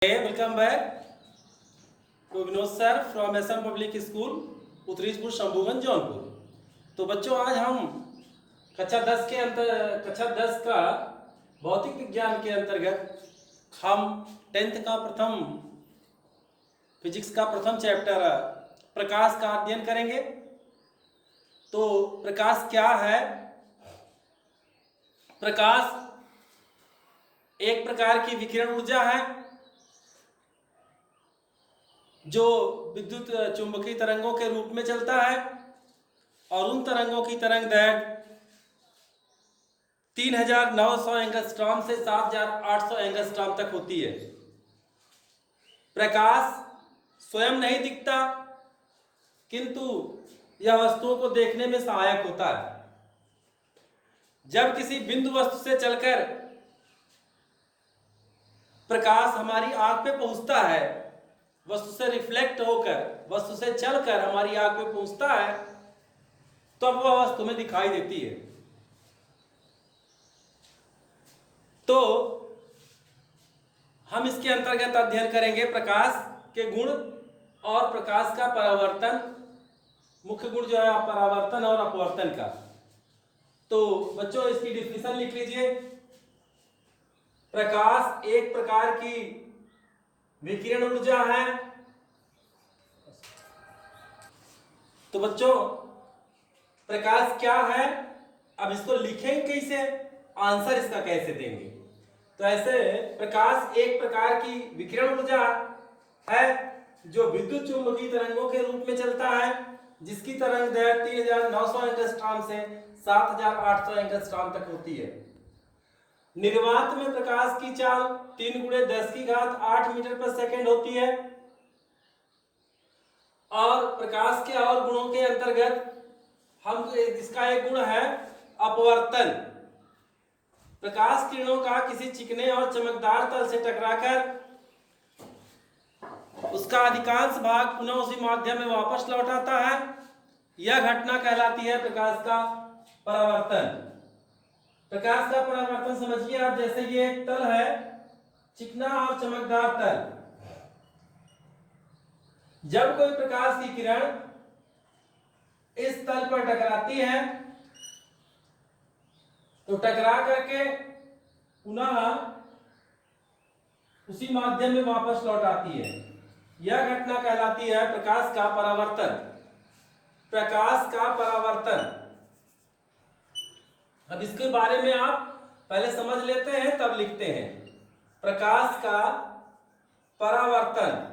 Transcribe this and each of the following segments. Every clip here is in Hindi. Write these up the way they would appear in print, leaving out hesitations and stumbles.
Welcome back to Vinod sir from SM Public School, उत्तरीजपुर Shambhuganj Jaunpur. तो बच्चों आज हम कक्षा 10 का भौतिक विज्ञान के अंतर्गत हम 10th का प्रथम फिजिक्स का प्रथम चैप्टर प्रकाश का अध्ययन करेंगे। तो प्रकाश क्या है? प्रकाश एक प्रकार की विकिरण ऊर्जा है जो विद्युत चुंबकीय तरंगों के रूप में चलता है और उन तरंगों की तरंग दैर्घ्य 3900 एंगस्ट्रॉम से 7800 एंगस्ट्रॉम तक होती है। प्रकाश स्वयं नहीं दिखता, किंतु यह वस्तुओं को देखने में सहायक होता है। जब किसी बिंदु वस्तु से चलकर प्रकाश हमारी आंख पे पहुंचता है, वस्तु से रिफ्लेक्ट होकर, वस्तु से चलकर हमारी आंख पे पहुंचता है, तब वह वस्तु में दिखाई देती है। तो हम इसके अंतर्गत अध्ययन करेंगे प्रकाश के गुण और प्रकाश का परावर्तन, मुख्य गुण जो है परावर्तन और अपवर्तन का। तो बच्चों इसकी डिफिनेशन लिख लीजिए। प्रकाश एक प्रकार की विकिरण ऊर्जा है। तो बच्चों प्रकाश क्या है, अब इसको लिखेंगे कैसे, आंसर इसका कैसे देंगे? तो ऐसे प्रकाश एक प्रकार की विकिरण ऊर्जा है जो विद्युत चुंबकीय तरंगों के रूप में चलता है, जिसकी तरंग दैर्घ्य 3900 एंगस्ट्रॉम से 7800 एंगस्ट्रॉम तक होती है। निर्वात में प्रकाश की चाल 3 × 10⁸ मीटर पर सेकंड होती है। और प्रकाश के और गुणों के अंतर्गत हम इसका एक गुण है अपवर्तन। प्रकाश किरणों का किसी चिकने और चमकदार तल से टकराकर उसका अधिकांश भाग पुनः उसी माध्यम में वापस लौट आता है। यह घटना कहलाती है प्रकाश का परावर्तन। प्रकाश का परावर्तन समझिए आप, जैसे ये एक तल है, चिकना और चमकदार तल। जब कोई प्रकाश की किरण इस तल पर टकराती है तो टकरा करके पुनः उसी माध्यम में वापस लौट आती है। यह घटना कहलाती है प्रकाश का परावर्तन। प्रकाश का परावर्तन, अब इसके बारे में आप पहले समझ लेते हैं तब लिखते हैं। प्रकाश का परावर्तन,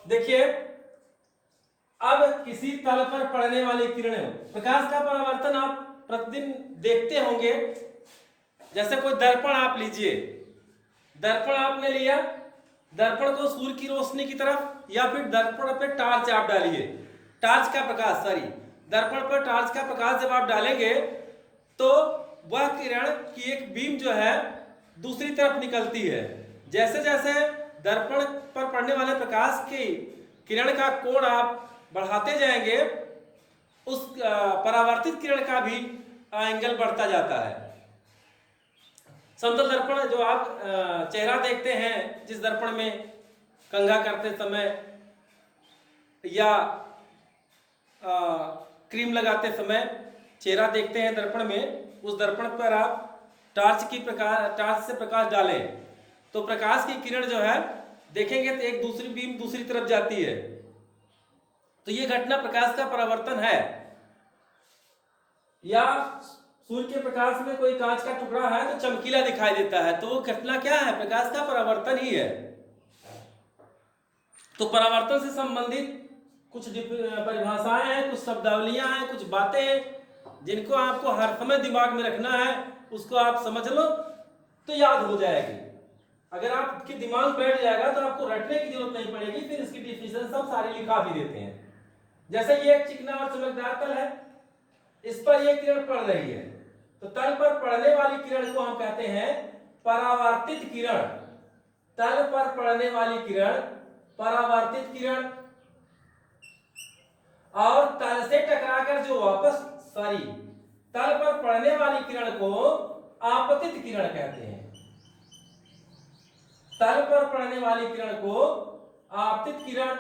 देखिए अब किसी तल पर पड़ने वाली किरणें, प्रकाश का परावर्तन आप प्रतिदिन देखते होंगे। जैसे कोई दर्पण आप लीजिए, दर्पण आपने लिया, दर्पण को सूर्य की रोशनी की तरफ या फिर दर्पण पे टॉर्च आप डालिए, टॉर्च का प्रकाश, दर्पण पर टॉर्च का प्रकाश जब आप डालेंगे तो वह किरण की एक बीम जो है दूसरी तरफ निकलती है। जैसे जैसे दर्पण पर पड़ने वाले प्रकाश की किरण का कोण आप बढ़ाते जाएंगे, उस परावर्तित किरण का भी एंगल बढ़ता जाता है। समतल दर्पण जो आप चेहरा देखते हैं, जिस दर्पण में कंघा करते समय या क्रीम लगाते समय चेहरा देखते हैं दर्पण में, उस दर्पण पर आप टॉर्च से प्रकाश डालें तो प्रकाश की किरण जो है देखेंगे तो एक दूसरी बीम दूसरी तरफ जाती है। तो ये घटना प्रकाश का परावर्तन है। या सूर्य के प्रकाश में कोई कांच का टुकड़ा है तो चमकीला दिखाई देता है, तो वो घटना क्या है? प्रकाश का परावर्तन ही है। तो परावर्तन से संबंधित कुछ परिभाषाएं हैं, कुछ शब्दावलियां हैं, कुछ बातें हैं जिनको आपको हर समय दिमाग में रखना है। उसको आप समझ लो तो याद हो जाएगी। अगर आपके दिमाग बैठ जाएगा तो आपको रटने की जरूरत नहीं पड़ेगी। फिर इसकी डिफिनेशन सब सारी लिखा भी देते हैं। जैसे ये एक चिकना और चमकदार तल है, इस पर ये किरण पड़ रही है, तो तल पर पड़ने वाली किरण को हम कहते हैं परावर्तित किरण। तल पर पड़ने वाली किरण परावर्तित किरण, और तल से टकराकर जो वापस तल पर पड़ने वाली किरण को आपतित किरण कहते हैं। तल पर पड़ने वाली किरण को आपतित किरण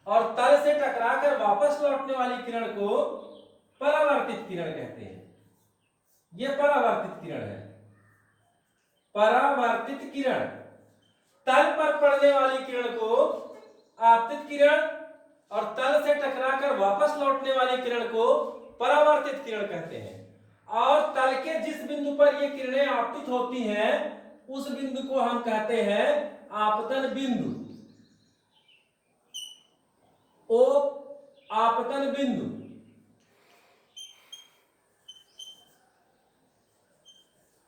और तल से टकराकर वापस लौटने वाली किरण को परावर्तित किरण कहते हैं। यह परावर्तित किरण है। परावर्तित किरण, तल पर पड़ने वाली किरण को आपतित किरण और तल से टकराकर वापस लौटने वाली किरण को परावर्तित किरण कहते हैं। और तल के जिस बिंदु पर ये किरणें आपतित होती हैं उस बिंदु को हम कहते हैं आपतन बिंदु। ओ आपतन बिंदु।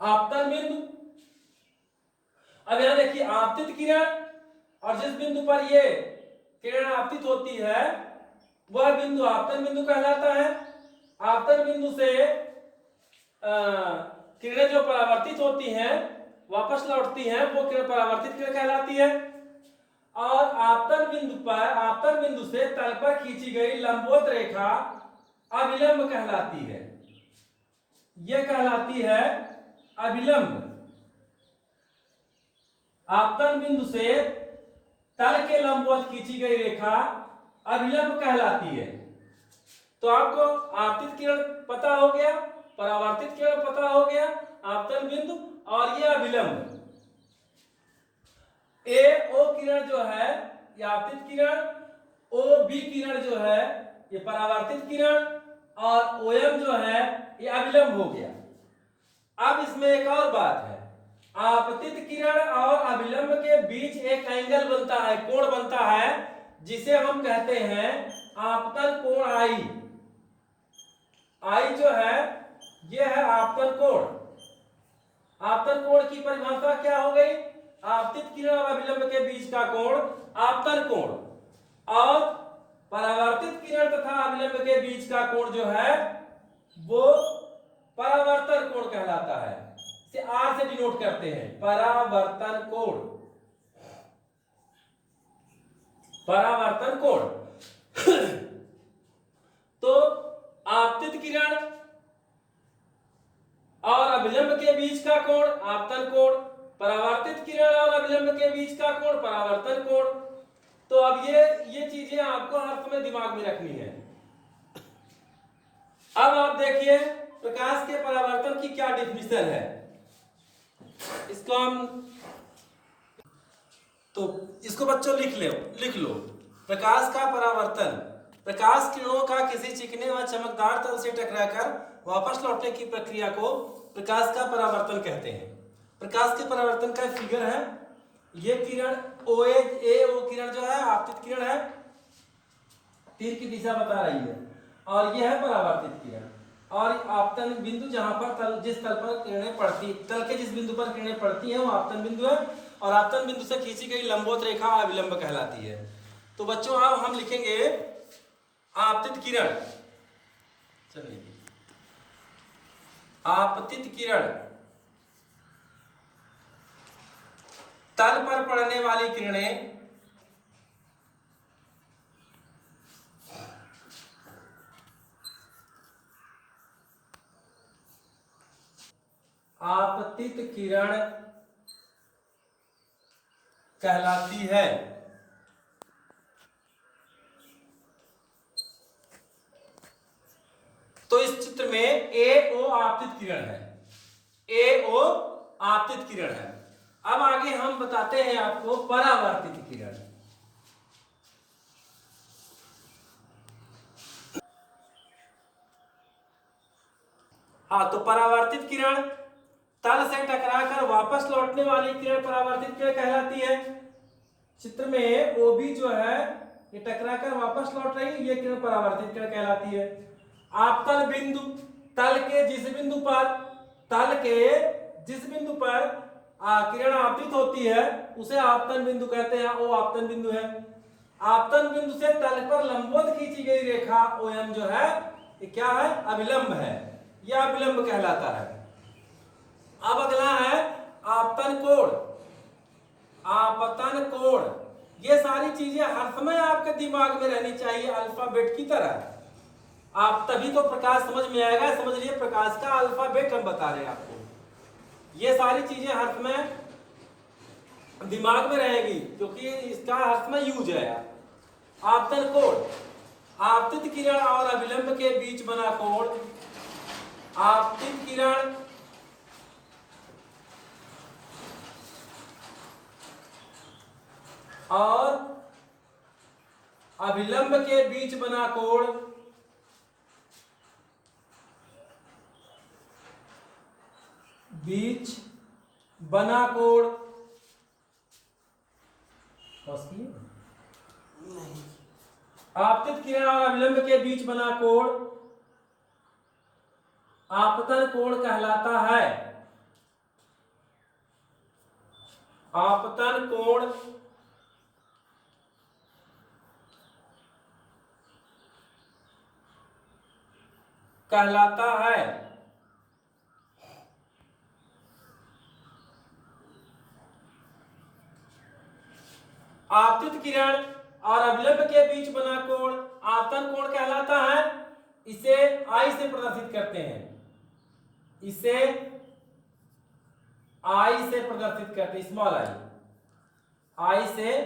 आपतन बिंदु। अब यहां देखिए, आपतित किरण और जिस बिंदु पर ये किरण आपतित होती है वह बिंदु आपतन बिंदु कहलाता है। आपतन बिंदु से किरणें जो परावर्तित होती हैं वापस लौटती हैं वो किरण परावर्तित किरण कहलाती है। और आपतन बिंदु पर, आपतन बिंदु से तल पर खींची गई लंबवत रेखा अभिलंब कहलाती है। यह कहलाती है अभिलंब। आपतन बिंदु से तल के लंबवत खींची गई रेखा अभिलंब कहलाती है। तो आपको आपतित किरण पता हो गया, परावर्तित किरण पता हो गया, आपतन बिंदु और ये अभिलंब। ए ओ किरण जो है ये आपतित किरण, ओ बी किरण जो है ये परावर्तित किरण और ओ एम जो है ये अभिलंब हो गया। अब इसमें एक और बात है, आपतित किरण और अभिलंब के बीच एक एंगल बनता है, कोण बनता है, जिसे हम कहते हैं आपतन कोण आई। आई जो है यह है आपतन कोण। आपतन कोण की परिभाषा क्या हो गई? आपतित किरण और अभिलंब के बीच का कोण आपतन कोण और परावर्तित किरण तथा अभिलंब के बीच का कोण जो है वो परावर्तन कोण कहलाता है। इसे आर से डिनोट करते हैं, परावर्तन कोण। परावर्तन कोण। तो आपतित किरण और अभिलंब के बीच का कोण आपतन कोण, परावर्तित किरण और अभिलंब के बीच का कोण परावर्तन कोण। तो अब ये चीजें आपको हर समय दिमाग में रखनी है। अब आप देखिए प्रकाश के परावर्तन की क्या डेफिनेशन है। इसको हम तो इसको बच्चों लिख लो। प्रकाश का परावर्तन, प्रकाश किरणों का किसी चिकने व चमकदार तल से टकराकर वापस लौटने की प्रक्रिया को प्रकाश का परावर्तन कहते हैं। प्रकाश के परावर्तन का फिगर है। ये किरण ओ किरण जो है आपतित किरण है, तीर की दिशा बता रही है, और यह है परावर्तित किरण। और आपतन बिंदु जहां पर जिस तल पर किरणें पड़ती, तल के जिस बिंदु पर किरणें पड़ती हैं वो आपतन बिंदु है, और आपतन बिंदु से खींची गई लंबवत रेखा अभिलंब कहलाती है। तो बच्चों अब हम लिखेंगे आपतित किरण। चलिए, आपतित किरण तल पर पड़ने वाली किरणें आपतित किरण कहलाती है। तो इस चित्र में ए ओ आपतित किरण है, ए ओ आपतित किरण है। अब आगे हम बताते हैं आपको परावर्तित किरण। हाँ, तो परावर्तित किरण तल से टकराकर वापस लौटने वाली किरण परावर्तित किरण कहलाती है। चित्र में ओबी जो है ये टकराकर वापस लौट रही है, ये किरण परावर्तित किरण कहलाती है। आपतन बिंदु, तल के जिस बिंदु पर किरण आपतित होती है उसे आपतन बिंदु कहते हैं, वो आपतन बिंदु है। आपतन बिंदु से तल पर लंबवत खींची गई रेखा ओएम जो है ये क्या है? अभिलंब है, यह अभिलंब कहलाता है। अब अगला है आपतन कोण। आपतन कोण, ये सारी चीजें हर समय आपके दिमाग में रहनी चाहिए अल्फाबेट की तरह। आप तभी तो प्रकाश समझ में आएगा। समझ लीजिए, प्रकाश का अल्फाबेट हम बता रहे हैं आपको। ये सारी चीजें हर समय दिमाग में रहेगी, क्योंकि इसका अर्थ में यूज है। आपतन कोण, आपतित किरण और अभिलंब के बीच बना कोण, आपतित किरण और अभिलंब के बीच बना कोण आपतित किरण और अभिलंब के बीच बना कोण आपतन कोण कहलाता है। आपतन कोण कहलाता है। आपतित किरण और अभिलंब के बीच बना कोण आपतन कोण कहलाता है। इसे आई से प्रदर्शित करते हैं, इसे आई से प्रदर्शित करते हैं, स्मॉल आई से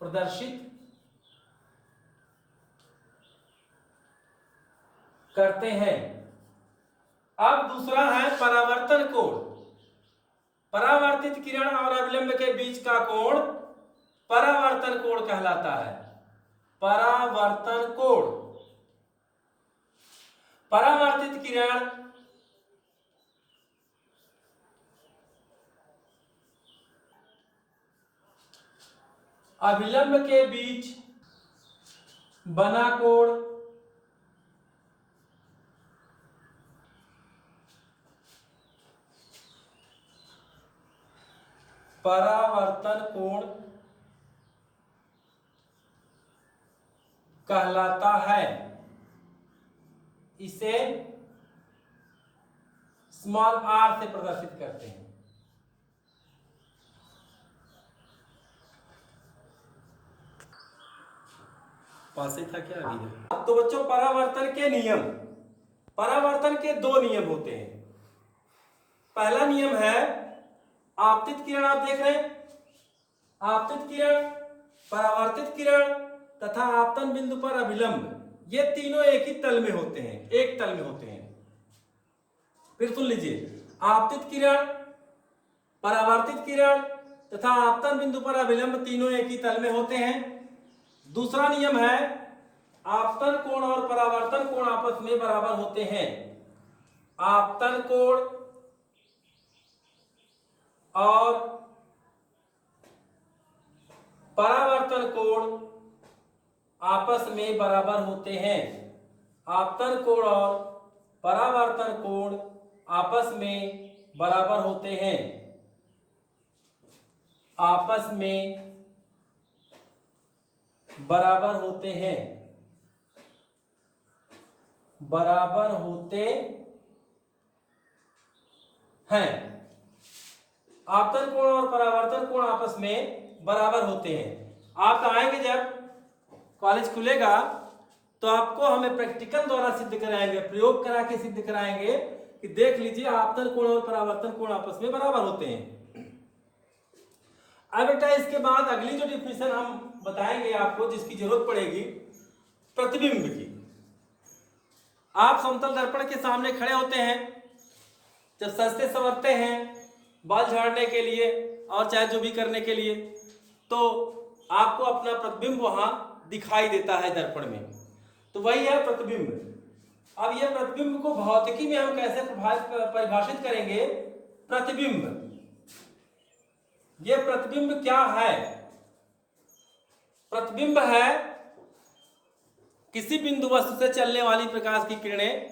प्रदर्शित करते हैं। अब दूसरा है परावर्तन कोण। परावर्तित किरण और अभिलंब के बीच का कोण परावर्तन कोण कहलाता है। परावर्तन कोण, परावर्तित किरण अभिलंब के बीच बना कोण परावर्तन कोण कहलाता है। इसे स्मॉल आर से प्रदर्शित करते हैं। पास ही था क्या अभी? तो बच्चों परावर्तन के नियम, परावर्तन के दो नियम होते हैं। पहला नियम है आपतित किरण, आप देख रहे हैं आपतित किरण, परावर्तित किरण तथा आपतन बिंदु पर अभिलंब, ये तीनों एक ही तल में होते हैं, एक तल में होते हैं। फिर सुन लीजिए, आपतित किरण, परावर्तित किरण तथा आपतन बिंदु पर अभिलंब तीनों एक ही तल में होते हैं। दूसरा नियम है आपतन कोण और परावर्तन कोण आपस में बराबर होते हैं। आपतन कोण और परावर्तन कोण आपस में बराबर होते हैं। आपतन कोण और परावर्तन कोण आपस में बराबर होते हैं। आपस में बराबर होते हैं, बराबर होते हैं। आपतन कोण और परावर्तन कोण आपस में बराबर होते हैं। आप आएंगे जब कॉलेज खुलेगा तो आपको हमें प्रैक्टिकल द्वारा सिद्ध कराएंगे, प्रयोग करा के सिद्ध कराएंगे कि देख लीजिए आपतन कोण और परावर्तन कोण आपस में बराबर होते हैं। अब बेटा इसके बाद अगली जो डिफिनेशन हम बताएंगे आपको, जिसकी जरूरत पड़ेगी, प्रतिबिंब की। आप समतल दर्पण के सामने खड़े होते हैं, जब सजते संवरते हैं बाल झाड़ने के लिए और चाहे जो भी करने के लिए, तो आपको अपना प्रतिबिंब वहां दिखाई देता है दर्पण में, तो वही है प्रतिबिंब। अब यह प्रतिबिंब को भौतिकी में हम कैसे परिभाषित करेंगे? प्रतिबिंब, यह प्रतिबिंब क्या है? प्रतिबिंब है किसी बिंदु वस्तु से चलने वाली प्रकाश की किरणें,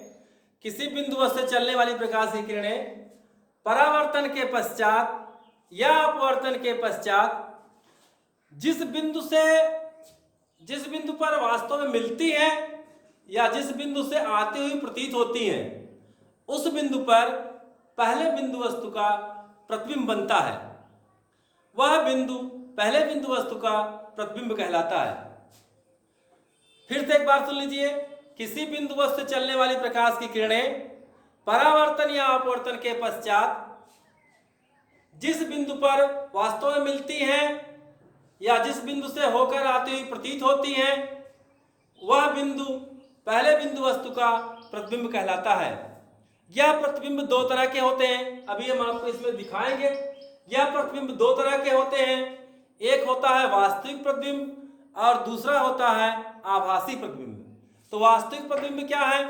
किसी बिंदु वस्तु से चलने वाली प्रकाश की किरणें परावर्तन के पश्चात या अपवर्तन के पश्चात जिस बिंदु पर वास्तव में मिलती है या जिस बिंदु से आती हुई प्रतीत होती हैं, उस बिंदु पर पहले बिंदु वस्तु का प्रतिबिंब बनता है। वह बिंदु पहले बिंदु वस्तु का प्रतिबिंब कहलाता है। फिर से एक बार सुन लीजिए, किसी बिंदु वस्तु से चलने वाली प्रकाश की किरणें परावर्तन या अपवर्तन के पश्चात जिस बिंदु पर वास्तव में मिलती हैं या जिस बिंदु से होकर आती हुई प्रतीत होती हैं, वह बिंदु पहले बिंदु वस्तु का प्रतिबिंब कहलाता है। यह प्रतिबिंब दो तरह के होते हैं, अभी हम आपको इसमें दिखाएंगे। यह प्रतिबिंब दो तरह के होते हैं, एक होता है वास्तविक प्रतिबिंब और दूसरा होता है आभासी प्रतिबिंब। तो वास्तविक प्रतिबिंब क्या है?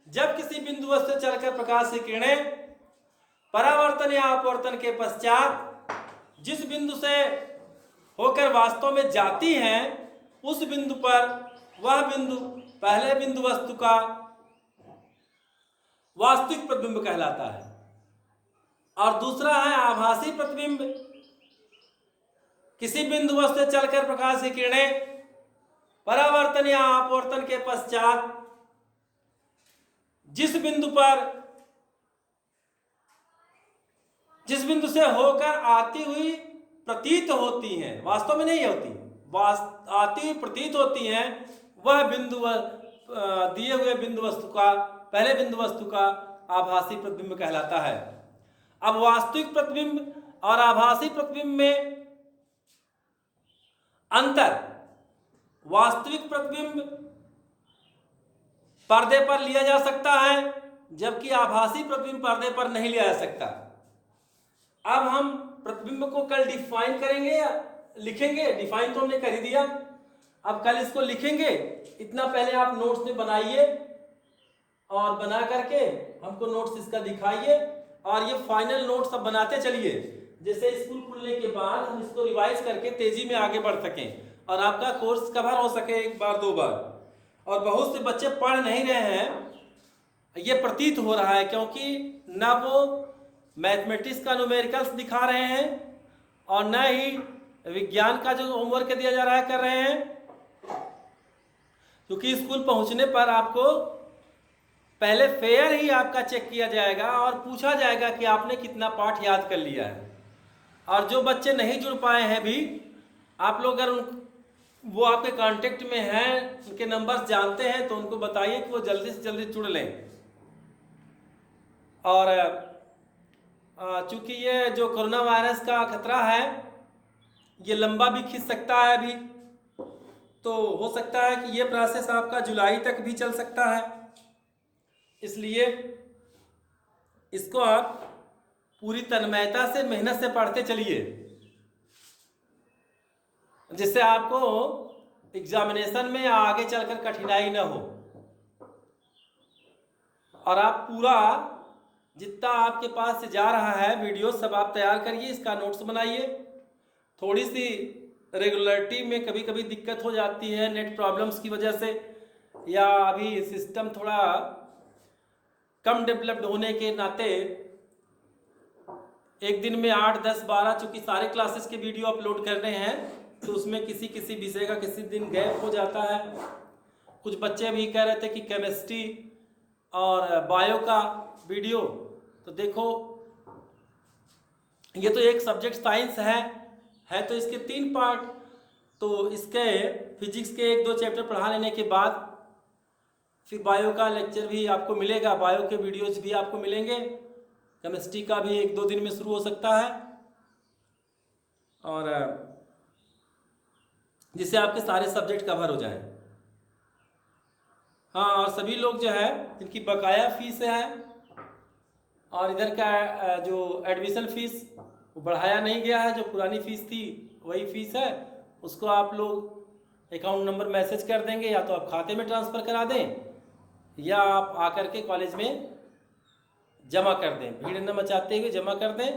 जब किसी बिंदु से चलकर प्रकाश की किरणें परावर्तन या अपवर्तन के पश्चात जिस बिंदु से होकर वास्तव में जाती हैं, उस बिंदु पर वह बिंदु पहले बिंदु वस्तु का वास्तविक प्रतिबिंब कहलाता है। और दूसरा है आभासी प्रतिबिंब। किसी बिंदु वस्तु से चलकर प्रकाश की किरणें परावर्तन या अपवर्तन के पश्चात जिस बिंदु से होकर आती हुई प्रतीत होती हैं, वास्तव में नहीं होती, आती हुई प्रतीत होती हैं, वह बिंदु दिए हुए बिंदु वस्तु का पहले बिंदु वस्तु का आभासी प्रतिबिंब कहलाता है। अब वास्तविक प्रतिबिंब और आभासी प्रतिबिंब में अंतर, वास्तविक प्रतिबिंब पर्दे पर लिया जा सकता है, जबकि आभासी प्रतिबिंब पर्दे पर नहीं लिया जा सकता। अब हम प्रतिबिंब को कल डिफाइन करेंगे या लिखेंगे। डिफाइन तो हमने कर ही दिया, अब कल इसको लिखेंगे। इतना पहले आप नोट्स में बनाइए और बना करके हमको नोट्स इसका दिखाइए, और ये फाइनल नोट्स अब बनाते चलिए, जैसे स्कूल खुलने के बाद हम इसको रिवाइज करके तेजी में आगे बढ़ सकें और आपका कोर्स कवर हो सके एक बार दो बार। और बहुत से बच्चे पढ़ नहीं रहे हैं, ये प्रतीत हो रहा है, क्योंकि ना वो मैथमेटिक्स का न्यूमेरिकल्स दिखा रहे हैं और न ही विज्ञान का जो होमवर्क दिया जा रहा है कर रहे हैं। क्योंकि स्कूल पहुंचने पर आपको पहले फेयर ही आपका चेक किया जाएगा और पूछा जाएगा कि आपने कितना पाठ याद कर लिया है। और जो बच्चे नहीं जुड़ पाए हैं भी, आप लोग अगर वो आपके कांटेक्ट में हैं, उनके नंबर्स जानते हैं, तो उनको बताइए कि वो जल्दी से जल्दी जुड़ लें। और चूंकि ये जो कोरोना वायरस का खतरा है, ये लंबा भी खिंच सकता है अभी, तो हो सकता है कि ये प्रोसेस आपका जुलाई तक भी चल सकता है। इसलिए इसको आप पूरी तन्मयता से मेहनत से पढ़ते चलिए, जिससे आपको एग्जामिनेशन में आगे चलकर कठिनाई न हो। और आप पूरा जितना आपके पास से जा रहा है वीडियो सब आप तैयार करिए, इसका नोट्स बनाइए। थोड़ी सी रेगुलरिटी में कभी कभी दिक्कत हो जाती है नेट प्रॉब्लम्स की वजह से, या अभी सिस्टम थोड़ा कम डेवलप्ड होने के नाते एक दिन में 8, 10, 12 चूँकि सारे क्लासेस के वीडियो अपलोड कर रहे हैं, तो उसमें किसी विषय का किसी दिन गैप हो जाता है। कुछ बच्चे भी कह रहे थे कि केमिस्ट्री और बायो का वीडियो, तो देखो ये तो एक सब्जेक्ट साइंस है तो इसके 3 पार्ट, तो इसके फिजिक्स के 1-2 चैप्टर पढ़ा लेने के बाद फिर बायो का लेक्चर भी आपको मिलेगा, बायो के वीडियोज भी आपको मिलेंगे। केमिस्ट्री का भी 1-2 दिन में शुरू हो सकता है, और जिससे आपके सारे सब्जेक्ट कवर हो जाएं। हाँ, और सभी लोग जो है जिनकी बकाया फीस है और इधर का जो एडमिशन फीस वो बढ़ाया नहीं गया है, जो पुरानी फीस थी वही फीस है, उसको आप लोग अकाउंट नंबर मैसेज कर देंगे, या तो आप खाते में ट्रांसफ़र करा दें या आप आकर के कॉलेज में जमा कर दें। भीड़ न मचाते हुए जमा कर दें,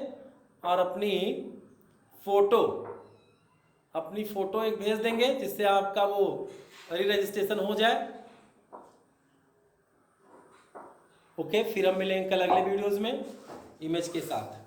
और अपनी फ़ोटो एक भेज देंगे, जिससे आपका वो री रजिस्ट्रेशन हो जाए। ओके, फिर हम मिलेंगे कल अगले वीडियोज़ में इमेज के साथ।